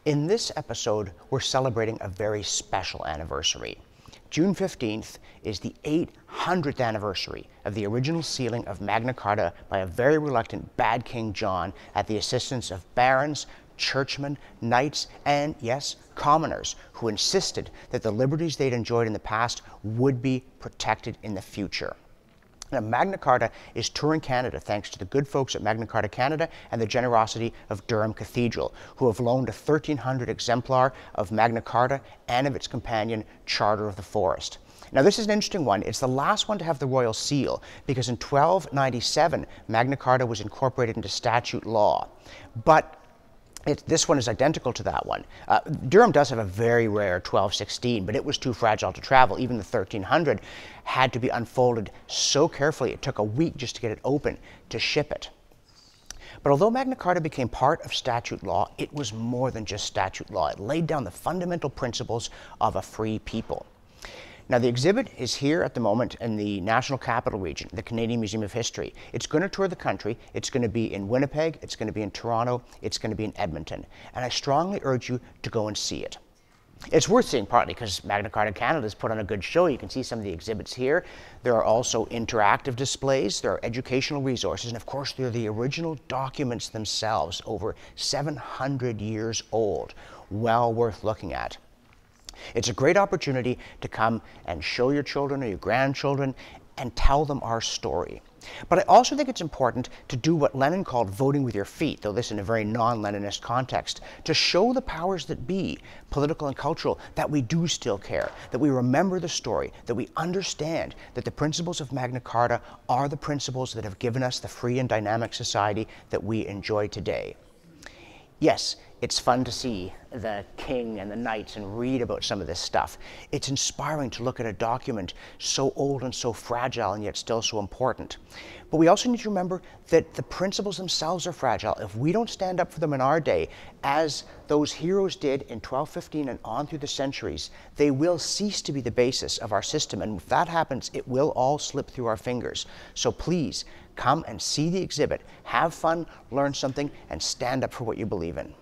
In this episode, we're celebrating a very special anniversary. June 15th is the 800th anniversary of the original sealing of Magna Carta by a very reluctant bad King John at the assistance of barons, churchmen, knights, and, yes, commoners who insisted that the liberties they'd enjoyed in the past would be protected in the future. Now, Magna Carta is touring Canada thanks to the good folks at Magna Carta Canada and the generosity of Durham Cathedral, who have loaned a 1,300 exemplar of Magna Carta and of its companion, Charter of the Forest. Now, this is an interesting one. It's the last one to have the royal seal, because in 1297, Magna Carta was incorporated into statute law. But this one is identical to that one. Durham does have a very rare 1216, but it was too fragile to travel. Even the 1300 had to be unfolded so carefully, it took a week just to get it open to ship it. But although Magna Carta became part of statute law, it was more than just statute law. It laid down the fundamental principles of a free people. Now, the exhibit is here at the moment in the National Capital Region, the Canadian Museum of History. It's going to tour the country. It's going to be in Winnipeg, it's going to be in Toronto, it's going to be in Edmonton. And I strongly urge you to go and see it. It's worth seeing partly because Magna Carta Canada has put on a good show. You can see some of the exhibits here. There are also interactive displays, there are educational resources, and of course there are the original documents themselves, over 700 years old. Well worth looking at. It's a great opportunity to come and show your children or your grandchildren and tell them our story. But I also think it's important to do what Lenin called voting with your feet, though this in a very non-Leninist context, to show the powers that be, political and cultural, that we do still care, that we remember the story, that we understand that the principles of Magna Carta are the principles that have given us the free and dynamic society that we enjoy today. Yes, it's fun to see the king and the knights and read about some of this stuff. It's inspiring to look at a document so old and so fragile and yet still so important. But we also need to remember that the principles themselves are fragile. If we don't stand up for them in our day, as those heroes did in 1215 and on through the centuries, they will cease to be the basis of our system. And if that happens, it will all slip through our fingers. So please, come and see the exhibit, have fun, learn something, and stand up for what you believe in.